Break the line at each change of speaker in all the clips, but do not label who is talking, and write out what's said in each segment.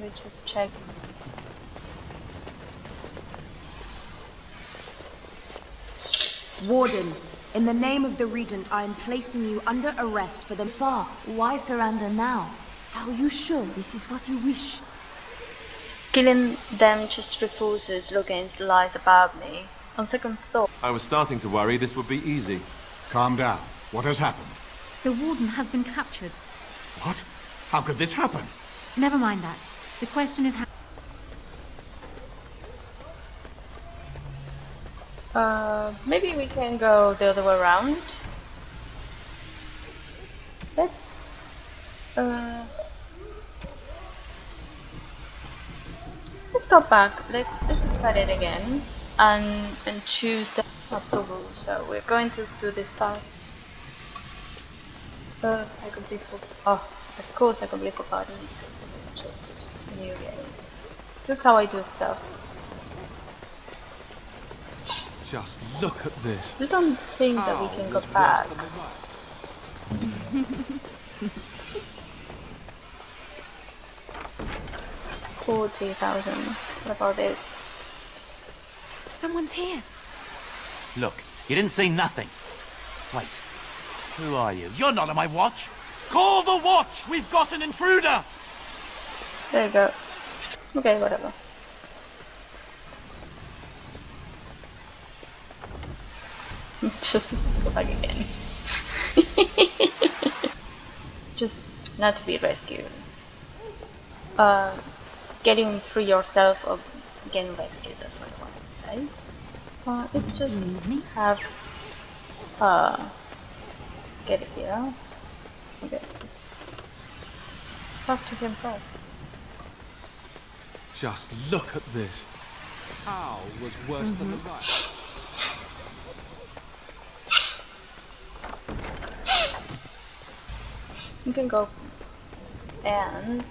Maybe just check.
Warden, in the name of the Regent, I am placing you under arrest for the far. Why surrender now? Are you sure this is what you wish?
Killing them just refuses look against the lies about me. On second thought.
I was starting to worry this would be easy.
Calm down. What has happened?
The Warden has been captured.
What? How could this happen?
Never mind that. The question is how...
Maybe we can go the other way around. Let's go back. Let's start it again and choose the approval. So we're going to do this fast. I completely forgot. Oh, of course I completely forgot it because this is just a new game. This is how I do stuff.
Just look at this.
I don't think that we can go back. 40,000. What about this?
Someone's here.
Look, you didn't say nothing. Wait, who are you? You're not on my watch. Call the watch! We've got an intruder!
There you go. Okay, whatever. Just go back again. Just not to be rescued. Getting free yourself of getting rescued, that's what I wanted to say. Let's just have get it here. Okay. Let's talk to him first.
Just look at this. How was worse than the right?
You can go and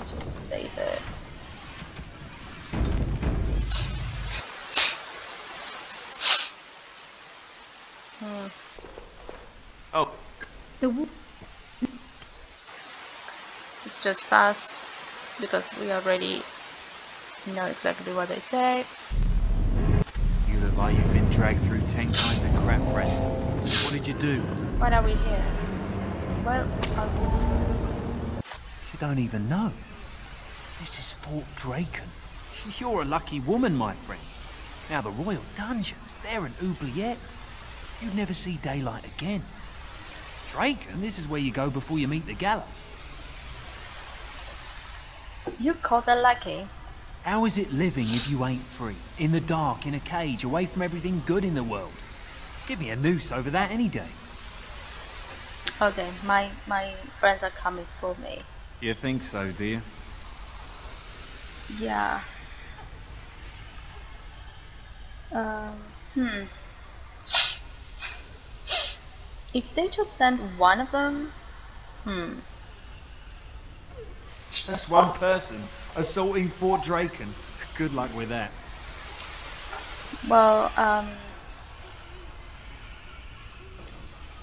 just save it.
Oh.
It's just fast because we already know exactly what they say.
You look like you've been dragged through 10 kinds of crap, friend. What did you do?
Why are we here? Well,
You don't even know. This is Fort Draken. You're a lucky woman, my friend. Now the Royal Dungeons, they're an oubliette. You'd never see daylight again. Draken, this is where you go before you meet the gallows.
you call that lucky?
How is it living if you ain't free? In the dark, in a cage, away from everything good in the world? Give me a noose over that any day.
Okay, my friends are coming for me.
You think so, do you?
Yeah. If they just send one of them,
That's one person assaulting Fort Draken. Good luck with that.
well,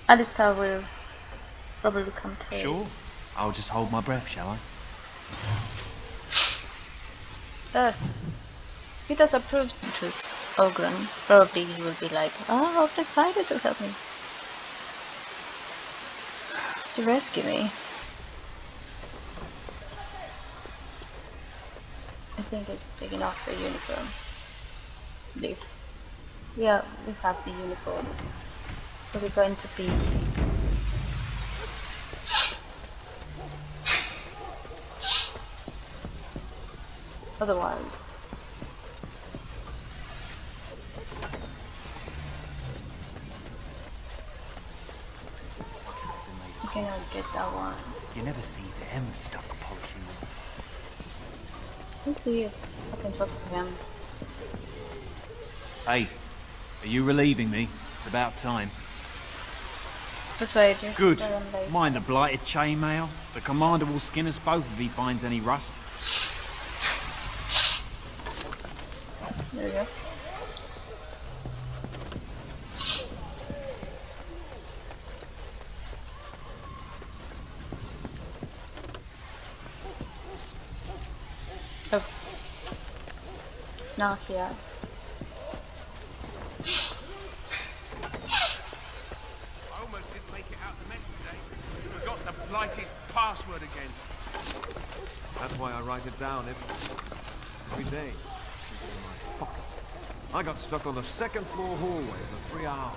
Alistair will probably come too.
Sure. I'll just hold my breath, shall I?
He does approve to Ogren. Probably he will be like, oh, I was excited to help me. To rescue me. I think it's taking off the uniform. Leave. Yeah, we have the uniform. So we're going to be... Otherwise... we cannot get that one.
You never see them stuff polishing.
Let's see if I can talk to him.
Hey, are you relieving me? It's about time.
Persuade you.
Good. Mind the blighted chainmail. The commander will skin us both if he finds any rust.
There we go. not here.
I almost didn't make it out the mess today. Forgot the blighted password again.
That's why I write it down every day. Keep it in my pocket. I got stuck on the second floor hallway for 3 hours.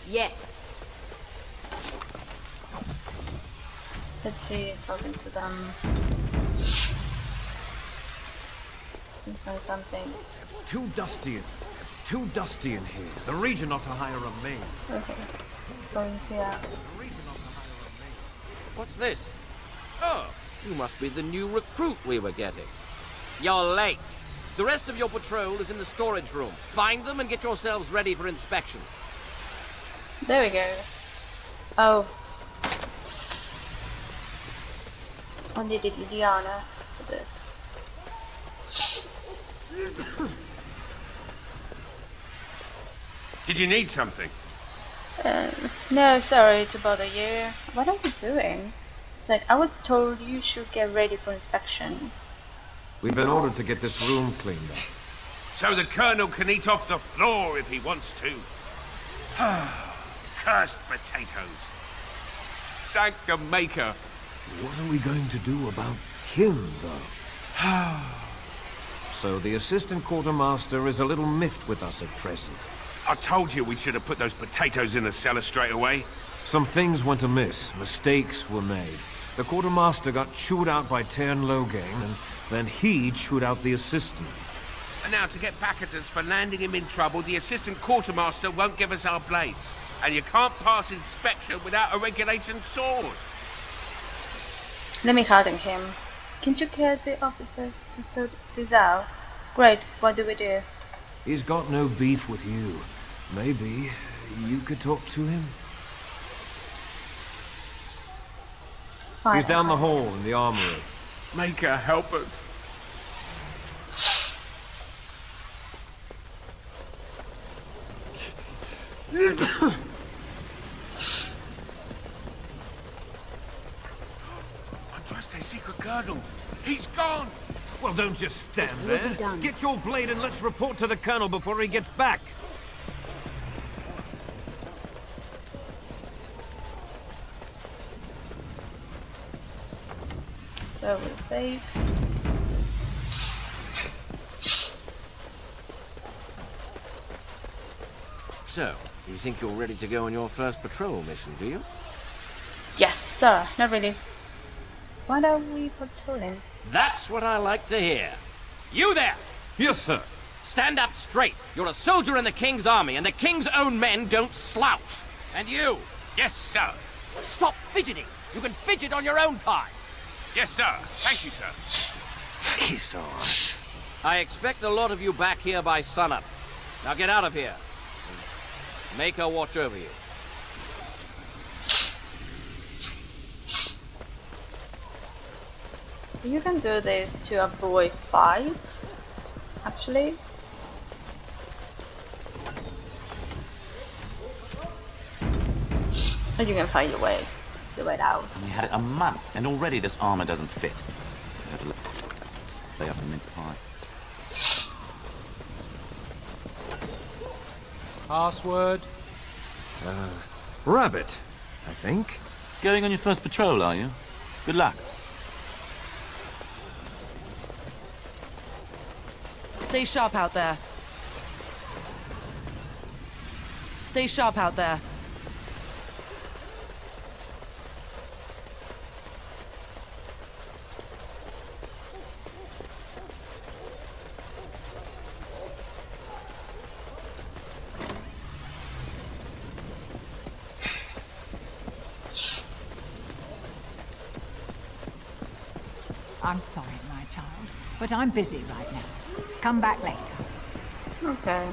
Yes.
Let's see, talking to them. Seems like something.
It's too dusty. It's too dusty in here. The Regent ought to hire a maid.
Okay. It's going here.
The Regent ought to hire a maid.
What's this? Oh, you must be the new recruit we were getting. You're late. The rest of your patrol is in the storage room. Find them and get yourselves ready for inspection.
There we go. Oh. Only did Liliana for this.
Did you need something?
No, sorry to bother you. What are you doing? It's like, I was told you should get ready for inspection.
We've been ordered to get this room cleaned up.
So the Colonel can eat off the floor if he wants to. Cursed potatoes. Thank the Maker.
What are we going to do about him, though? So the assistant quartermaster is a little miffed with us at present.
I told you we should have put those potatoes in the cellar straight away.
Some things went amiss. Mistakes were made. The quartermaster got chewed out by Tern Loghain, and then he chewed out the assistant.
And now to get back at us for landing him in trouble, the assistant quartermaster won't give us our blades. And you can't pass inspection without a regulation sword.
Let me harden him. Can't you get the officers to sort this out? Great, what do we do?
He's got no beef with you. Maybe you could talk to him?
Fine.
He's down the hall in the armory.
Maker, help us. Andraste Secret Girdle. He's gone.
Well, don't just stand there. Get your blade and let's report to the Colonel before he gets back.
So we're safe.
So, you think you're ready to go on your first patrol mission, do you?
Yes, sir. Not really. What are we patrolling?
That's what I like to hear. You there!
Yes, sir.
Stand up straight. You're a soldier in the King's army, and the King's own men don't slouch. And you!
Yes, sir.
Stop fidgeting. You can fidget on your own time.
Yes, sir. Thank you, sir.
Kiss ass.
I expect a lot of you back here by sunup. Now get out of here. And make her watch over you.
You can do this to avoid fights, actually. Or you can find your way out.
We had it a month, and already this armor doesn't fit. I have to lay up a mince pie.
Password? Rabbit, I think.
Going on your first patrol, are you? Good luck.
Stay sharp out there. Stay sharp out there.
I'm sorry, my child, but I'm busy right now. Come back later.
Okay.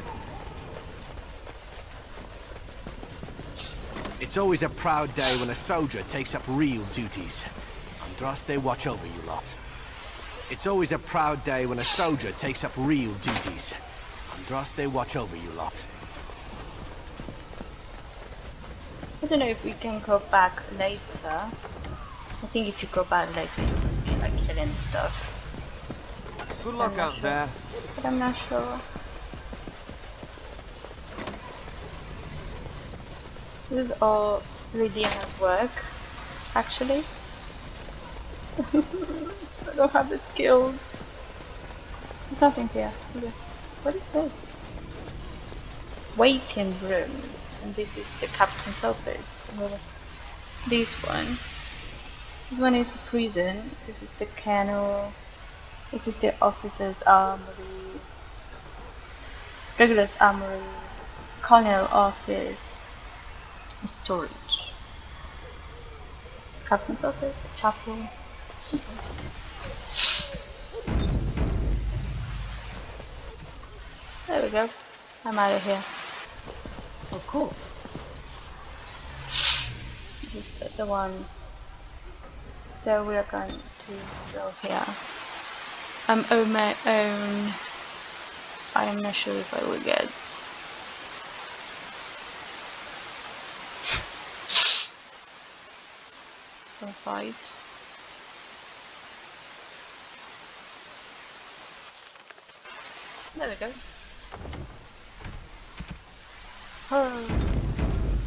It's always a proud day when a soldier takes up real duties. Andraste, watch over you lot. It's always a proud day when a soldier takes up real duties. Andraste, watch over you lot.
I don't know if we can go back later. I think if you go back later, you'll be like killing stuff.
Good luck out there.
But I'm not sure. This is all Lydiana's work, actually. I don't have the skills. There's nothing here. Okay. What is this? Waiting room. And this is the captain's office. This one. This one is the prison. This is the kennel. This is the officer's armory. Regular's armory. Colonel office. Storage. Captain's office. Chapel. There we go. I'm out of here. Of course. This is the one. So we are going to go here. I'm on my own. I'm not sure if I will get some fight. There we go. Oh,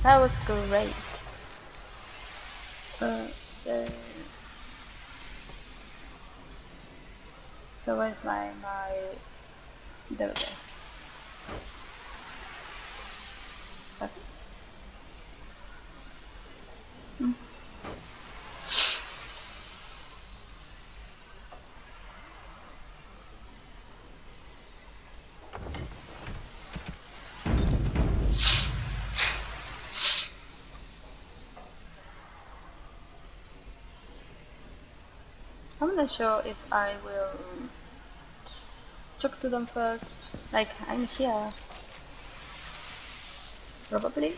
that was great. So where's my there we go. So, I'm not sure if I will talk to them first. Like, I'm here. Probably.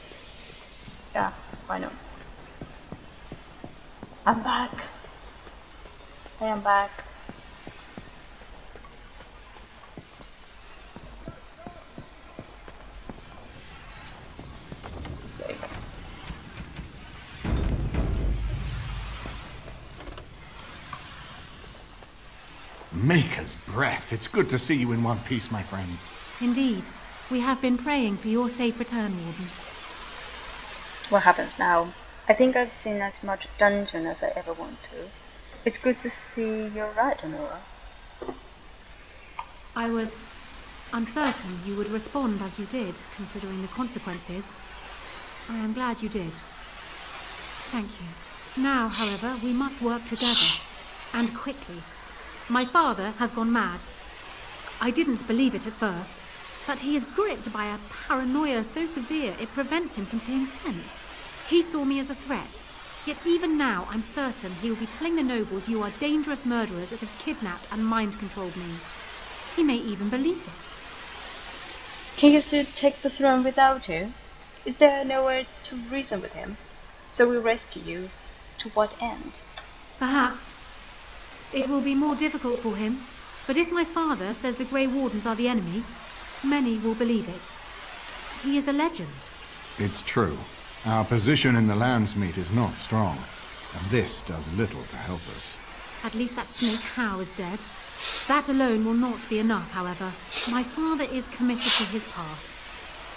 Yeah, why not? I'm back. I am back. Just like.
Maker's breath. It's good to see you in one piece, my friend.
Indeed. We have been praying for your safe return, Warden.
What happens now? I think I've seen as much dungeon as I ever want to. It's good to see you're right, Honora.
I was uncertain you would respond as you did, considering the consequences. I am glad you did. Thank you. Now, however, we must work together. And quickly. My father has gone mad. I didn't believe it at first, but he is gripped by a paranoia so severe it prevents him from seeing sense. He saw me as a threat, yet even now I'm certain he will be telling the nobles you are dangerous murderers that have kidnapped and mind-controlled me. He may even believe it.
Can he still take the throne without you? Is there nowhere to reason with him? So we rescue you. To what end?
Perhaps. It will be more difficult for him, but if my father says the Grey Wardens are the enemy, many will believe it. He is a legend.
It's true. Our position in the Landsmeet is not strong, and this does little to help us.
At least that snake Howe is dead. That alone will not be enough, however. My father is committed to his path.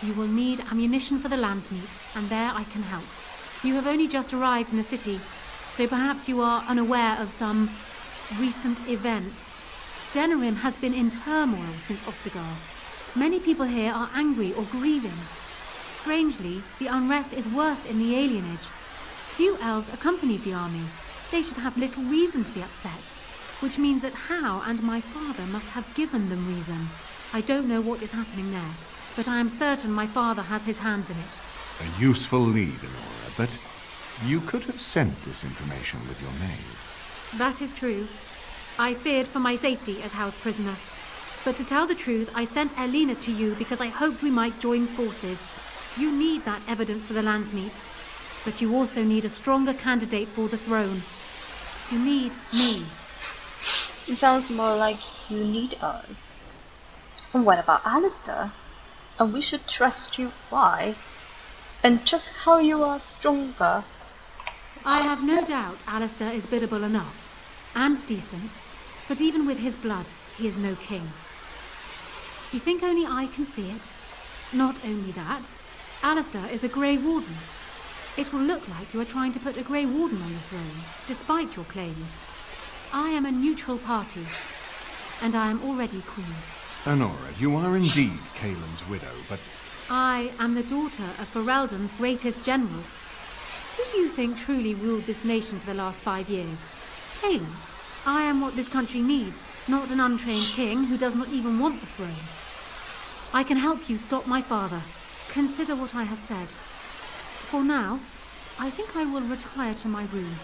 You will need ammunition for the Landsmeet, and there I can help. You have only just arrived in the city, so perhaps you are unaware of some recent events. Denerim has been in turmoil since Ostagar. Many people here are angry or grieving. Strangely, the unrest is worst in the alienage. Few elves accompanied the army. They should have little reason to be upset, which means that Howe and my father must have given them reason. I don't know what is happening there, but I am certain my father has his hands in it.
A useful lead, Honora, but you could have sent this information with your maid.
That is true. I feared for my safety as Howe's prisoner. But to tell the truth, I sent Elena to you because I hoped we might join forces. You need that evidence for the Landsmeet. But you also need a stronger candidate for the throne. You need me.
It sounds more like you need us. And what about Alistair? And we should trust you. Why? And just how you are stronger.
I have no doubt Alistair is biddable enough, and decent, but even with his blood, he is no king. You think only I can see it? Not only that, Alistair is a Grey Warden. It will look like you are trying to put a Grey Warden on the throne, despite your claims. I am a neutral party, and I am already queen.
Honora, you are indeed Kaelin's widow, but...
I am the daughter of Ferelden's greatest general. Who do you think truly ruled this nation for the last 5 years? Kaelin. I am what this country needs, not an untrained king who does not even want the throne. I can help you stop my father. Consider what I have said. For now, I think I will retire to my room.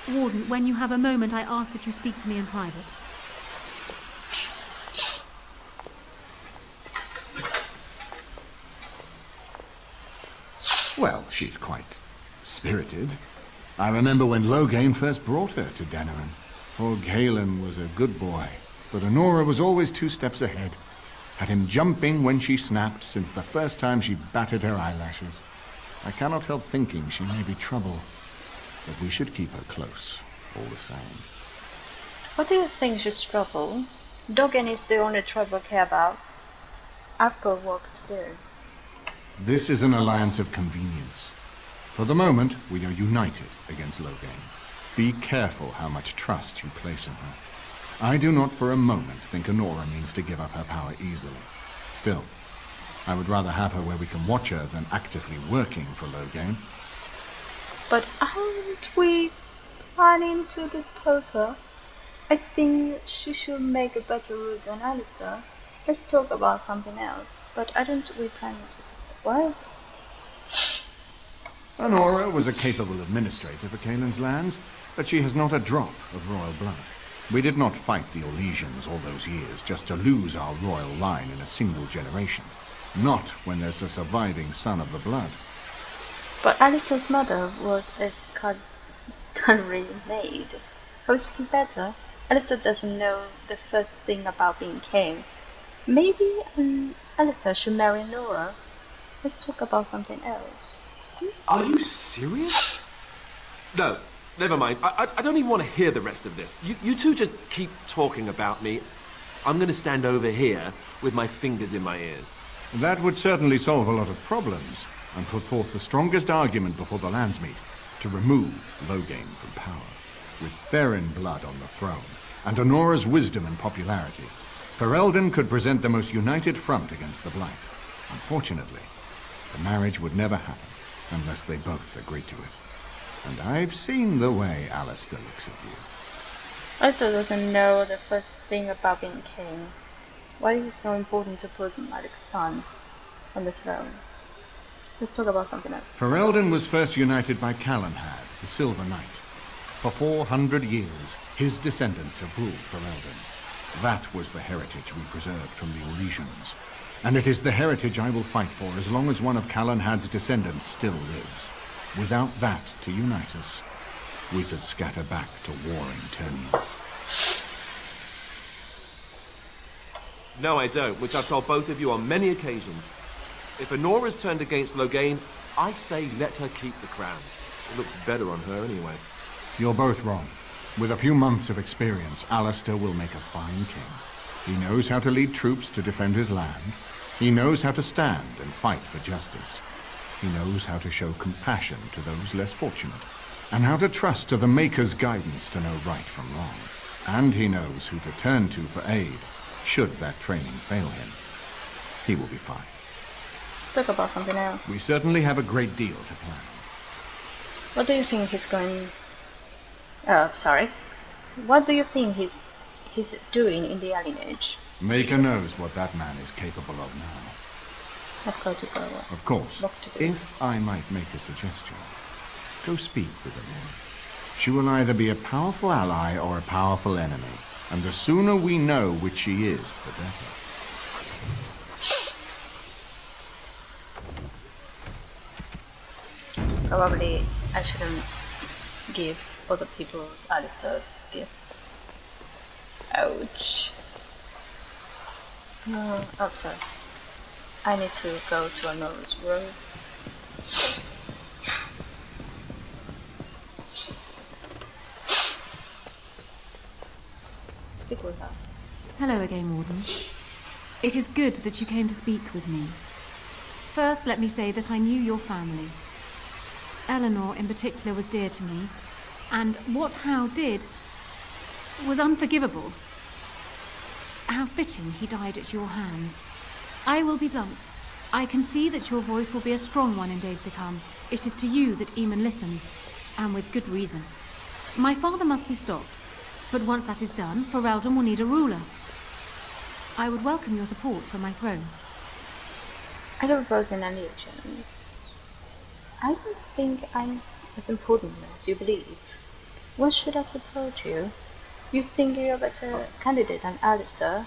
Warden, when you have a moment, I ask that you speak to me in private.
Well, she's quite spirited. I remember when Loghain first brought her to Danaran. Poor Kaelin was a good boy, but Honora was always 2 steps ahead. Had him jumping when she snapped since the first time she batted her eyelashes. I cannot help thinking she may be trouble, but we should keep her close, all the same.
What do you think she's trouble? Dogen is the only trouble I care about. I've got work to do.
This is an alliance of convenience. For the moment, we are united against Loghain. Be careful how much trust you place in her. I do not for a moment think Honora means to give up her power easily. Still, I would rather have her where we can watch her than actively working for Loghain.
But aren't we planning to dispose her? I think she should make a better rule than Alistair. Let's talk about something else. But aren't we planning to dispose? What?
Honora was a capable administrator for Kaelin's lands, but she has not a drop of royal blood. We did not fight the Orlesians all those years just to lose our royal line in a single generation. Not when there's a surviving son of the blood.
But Alistair's mother was a scullery maid. How is he better? Alistair doesn't know the first thing about being king. Maybe Alistair should marry Nora. Let's talk about something else.
Are you serious? No, never mind. I don't even want to hear the rest of this. You two just keep talking about me. I'm going to stand over here with my fingers in my ears.
That would certainly solve a lot of problems, and put forth the strongest argument before the Landsmeet to remove Loghain from power. With Therin blood on the throne, and Honora's wisdom and popularity, Ferelden could present the most united front against the Blight. Unfortunately, the marriage would never happen unless they both agreed to it. And I've seen the way Alistair looks at you.
Alistair doesn't know the first thing about being king. Why is it so important to put Malik's son on the throne? Let's talk about something else.
Ferelden was first united by Calenhad, the Silver Knight. For 400 years, his descendants have ruled Ferelden. That was the heritage we preserved from the Orlesians. And it is the heritage I will fight for as long as one of Calenhad's descendants still lives. Without that to unite us, we could scatter back to warring Ternians.
No, I don't, which I've told both of you on many occasions. If Honora's turned against Loghain, I say let her keep the crown. It looks better on her anyway.
You're both wrong. With a few months of experience, Alistair will make a fine king. He knows how to lead troops to defend his land. He knows how to stand and fight for justice. He knows how to show compassion to those less fortunate, and how to trust to the Maker's guidance to know right from wrong. And he knows who to turn to for aid, should that training fail him. He will be fine.
Let's talk about something else.
We certainly have a great deal to plan.
What do you think he's going... What do you think he's doing in the Alienage?
Maker knows what that man is capable of now.
I've got to go.
Of course.
What to do.
If I might make a suggestion, go speak with Honora. She will either be a powerful ally or a powerful enemy, and the sooner we know which she is, the better.
Probably I shouldn't give other people's Alistair's gifts. Ouch. Oh, sorry. I need to go to Honora's room. Speak with her.
Hello again, Warden. It is good that you came to speak with me. First, let me say that I knew your family. Eleanor, in particular, was dear to me, and what Hal did was unforgivable. How fitting he died at your hands. I will be blunt. I can see that your voice will be a strong one in days to come. It is to you that Eamon listens, and with good reason. My father must be stopped, but once that is done, Ferelden will need a ruler. I would welcome your support for my throne.
I don't propose an allegiance. I don't think I'm as important as you believe. What should I support you? You think you're a better candidate than Alistair?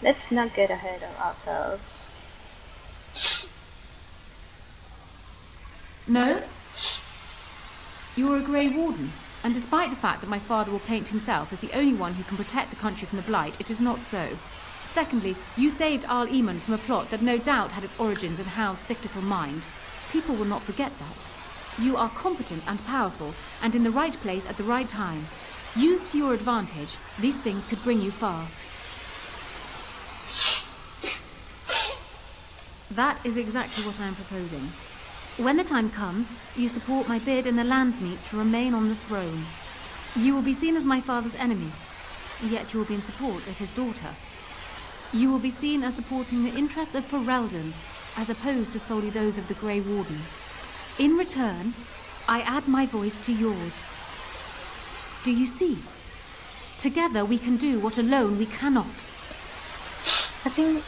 Let's not get ahead of ourselves.
No? You're a Grey Warden, and despite the fact that my father will paint himself as the only one who can protect the country from the Blight, it is not so. Secondly, you saved Arl Eamon from a plot that no doubt had its origins in Hal's cyclical mind. People will not forget that. You are competent and powerful, and in the right place at the right time. Used to your advantage, these things could bring you far. That is exactly what I am proposing. When the time comes, you support my bid in the Landsmeet to remain on the throne. You will be seen as my father's enemy, yet you will be in support of his daughter. You will be seen as supporting the interests of Ferelden, as opposed to solely those of the Grey Wardens. In return, I add my voice to yours. Do you see? Together we can do what alone we cannot.
I think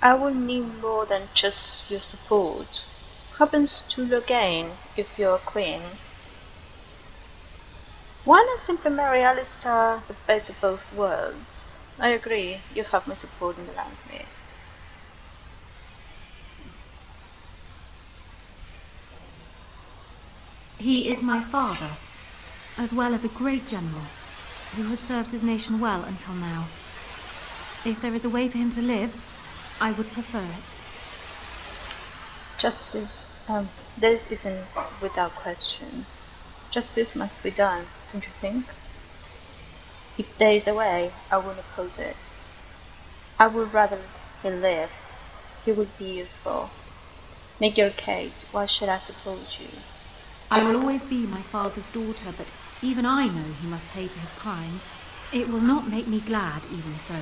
I will need more than just your support. What happens to Loghain if you're a queen? Why not simply marry Alistair, the best of both worlds? I agree, you have my support in the Landsmeet.
He is my father, as well as a great general, who has served his nation well until now. If there is a way for him to live, I would prefer it.
Justice, this isn't without question. Justice must be done, don't you think? If there is a way, I won't oppose it. I would rather he live. He would be useful. Make your case. Why should I support you?
I will always be my father's daughter, but even I know he must pay for his crimes. It will not make me glad, even so.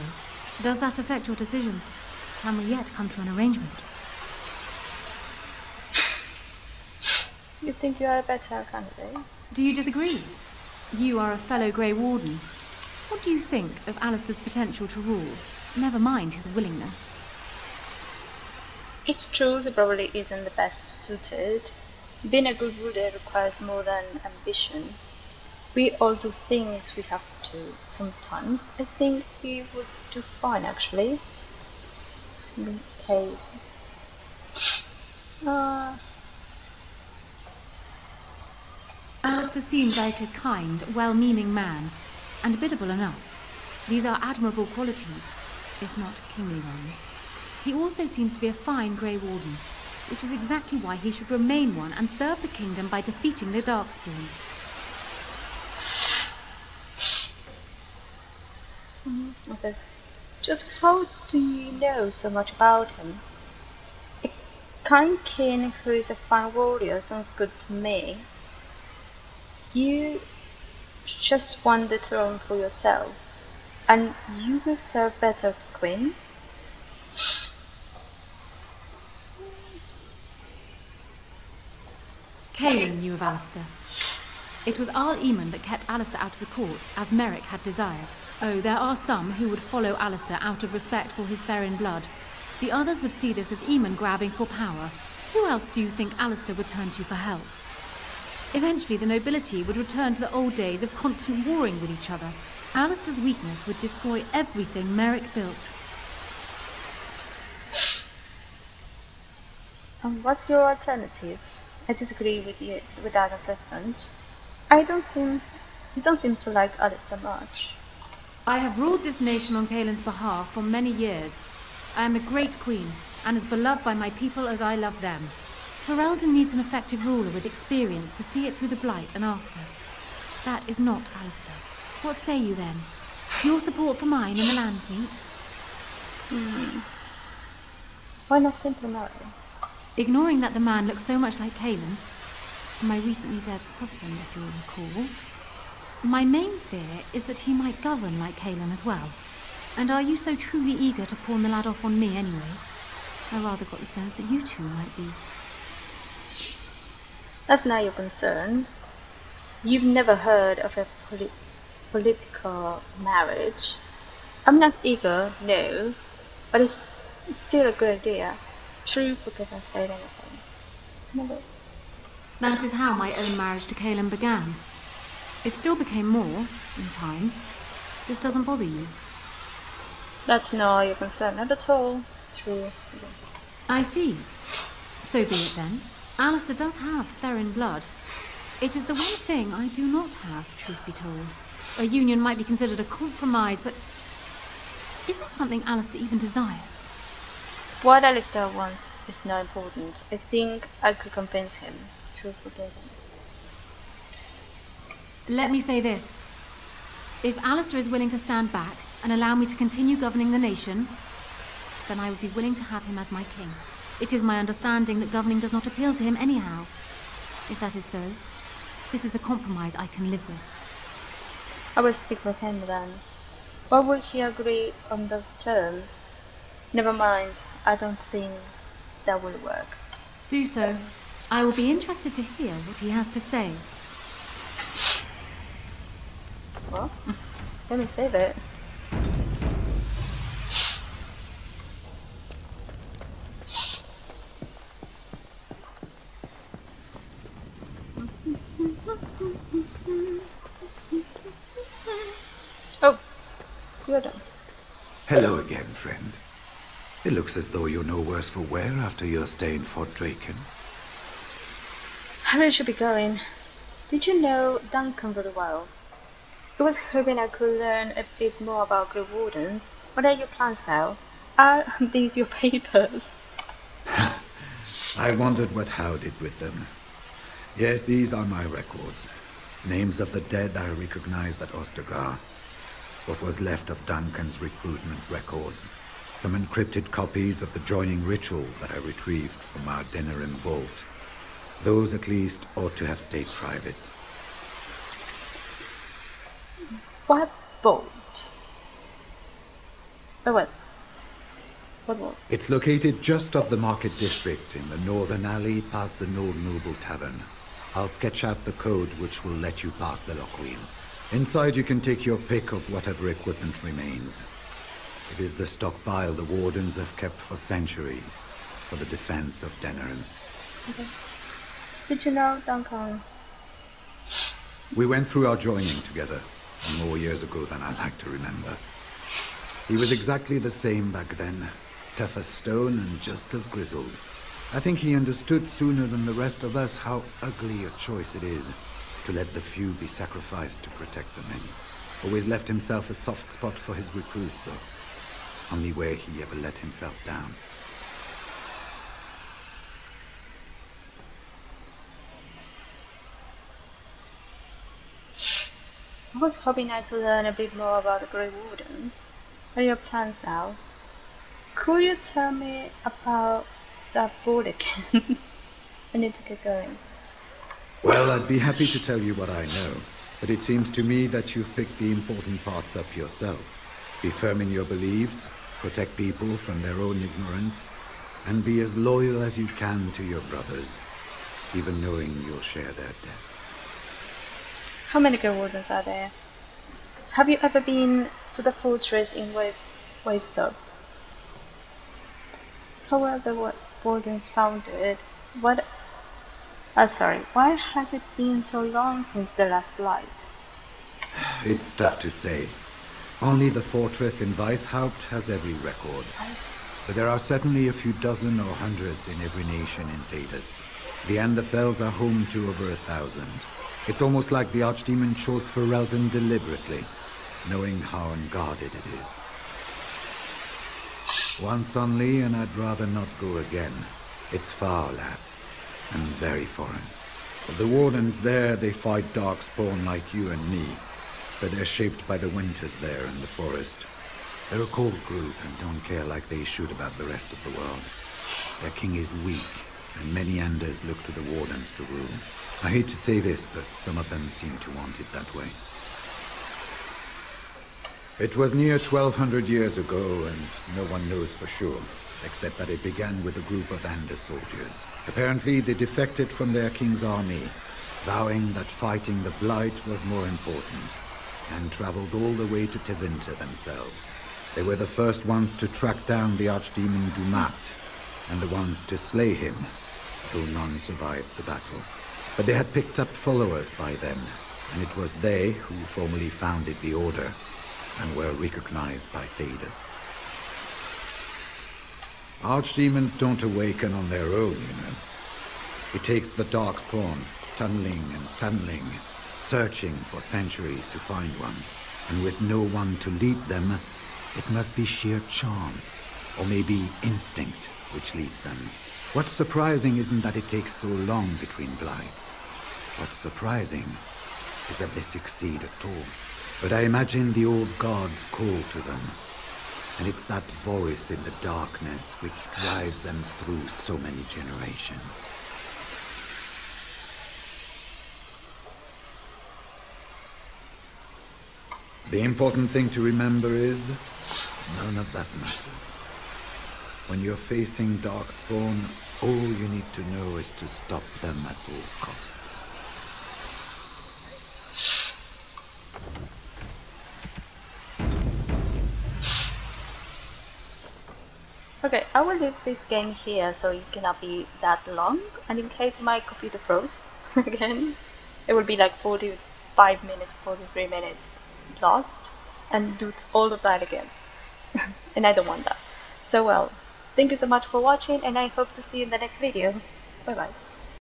Does that affect your decision? Can we yet come to an arrangement?
You think you are a better candidate?
Do you disagree? You are a fellow Grey Warden. What do you think of Alistair's potential to rule? Never mind his willingness.
It's true he probably isn't the best suited. Being a good ruler requires more than ambition. We all do things we have to sometimes. I think he would do fine, actually. In the case.
Alistair seems like a kind, well-meaning man, and biddable enough. These are admirable qualities, if not kingly ones. He also seems to be a fine Grey Warden, which is exactly why he should remain one and serve the kingdom by defeating the Darkspawn.
Okay. Just how do you know so much about him? A kind king who is a fine warrior sounds good to me. You just want the throne for yourself, and you will serve better as queen?
Caelan knew of Alistair. It was Arl Eamon that kept Alistair out of the courts, as Merrick had desired. Oh, there are some who would follow Alistair out of respect for his Therin blood. The others would see this as Eamon grabbing for power. Who else do you think Alistair would turn to for help? Eventually, the nobility would return to the old days of constant warring with each other. Alistair's weakness would destroy everything Merrick built.
What's your alternative? I disagree with that assessment. You don't seem to like Alistair much.
I have ruled this nation on Caelan's behalf for many years. I am a great queen, and as beloved by my people as I love them. Ferelden needs an effective ruler with experience to see it through the Blight and after. That is not Alistair. What say you then? Your support for mine and the Landsmeet?
Why not simply marry?
Ignoring that the man looks so much like Cailan, my recently dead husband, if you'll recall, my main fear is that he might govern like Cailan as well. And are you so truly eager to pawn the lad off on me anyway? I rather got the sense that you two might be.
That's not your concern. You've never heard of a political marriage. I'm not eager, no, but it's still a good idea. True, forgive I said anything. Never.
That is how my own marriage to Cailan began. It still became more, in time. This doesn't bother you?
That's not your concern, not at all. True.
I see. So be it then. Alistair does have Therin blood. It is the one thing I do not have, truth be told. A union might be considered a compromise, but is this something Alistair even desires?
What Alistair wants is not important. I think I could convince him. True, forgive him.
Let me say this. If Alistair is willing to stand back and allow me to continue governing the nation, then I would be willing to have him as my king. It is my understanding that governing does not appeal to him anyhow. If that is so, this is a compromise I can live with.
I will speak with him then. Why would he agree on those terms? Never mind, I don't think that will work.
Do so. I will be interested to hear what he has to say.
Well, let me save it. Oh, you're done.
Hello again, friend. It looks as though you're no worse for wear after your stay in Fort Draken.
I really should be going. Did you know Duncan very well? I was hoping I could learn a bit more about Grey Wardens. What are your plans now? Are these your papers?
I wondered what Howe did with them. Yes, these are my records. Names of the dead I recognized at Ostergar. What was left of Duncan's recruitment records. Some encrypted copies of the joining ritual that I retrieved from our Denerim vault. Those at least ought to have stayed private.
What vault? Oh, what? What vault?
It's located just off the Market District in the northern alley past the Nord Noble Tavern. I'll sketch out the code which will let you pass the lockwheel. Inside you can take your pick of whatever equipment remains. It is the stockpile the Wardens have kept for centuries for the defense of Denerim.
Okay. Did you know Duncan?
We went through our joining together, more years ago than I like to remember. He was exactly the same back then, tough as stone and just as grizzled. I think he understood sooner than the rest of us how ugly a choice it is to let the few be sacrificed to protect the many. Always left himself a soft spot for his recruits, though. Only way he ever let himself down.
I was hoping I could learn a bit more about the Grey Wardens. What are your plans now? Could you tell me about that board again? I need to get going.
Well, I'd be happy to tell you what I know, but it seems to me that you've picked the important parts up yourself. Be firm in your beliefs, protect people from their own ignorance, and be as loyal as you can to your brothers, even knowing you'll share their deaths.
How many Grey Wardens are there? Have you ever been to the fortress in Waysop? How were the Wardens founded? What? I'm sorry, why has it been so long since the last Blight?
It's tough to say. Only the fortress in Weishaupt has every record. But there are certainly a few dozen or hundreds in every nation in Thedas. The Anderfells are home to over 1,000. It's almost like the Archdemon chose Ferelden deliberately, knowing how unguarded it is. Once only, and I'd rather not go again. It's far, lass. and very foreign. The Wardens there, they fight Darkspawn like you and me, but they're shaped by the winters there in the forest. They're a cold group and don't care like they should about the rest of the world. Their king is weak, and many Anders look to the Wardens to rule. I hate to say this, but some of them seem to want it that way. It was near 1200 years ago, and no one knows for sure, except that it began with a group of Anders soldiers. Apparently, they defected from their king's army, vowing that fighting the Blight was more important, and traveled all the way to Tevinter themselves. They were the first ones to track down the Archdemon Dumat, and the ones to slay him, though none survived the battle. But they had picked up followers by then, and it was they who formally founded the Order, and were recognized by Thedas. Archdemons don't awaken on their own, you know. It takes the Darkspawn, tunneling and tunneling, searching for centuries to find one. And with no one to lead them, it must be sheer chance, or maybe instinct, which leads them. What's surprising isn't that it takes so long between Blights. What's surprising is that they succeed at all. But I imagine the old gods call to them. And it's that voice in the darkness which drives them through so many generations. The important thing to remember is, none of that matters. When you're facing Darkspawn, all you need to know is to stop them at all costs.
Okay, I will leave this game here so it cannot be that long, and in case my computer froze again, it will be like 45 minutes, 43 minutes lost, and do all of that again. And I don't want that. So well, thank you so much for watching, and I hope to see you in the next video. Bye bye.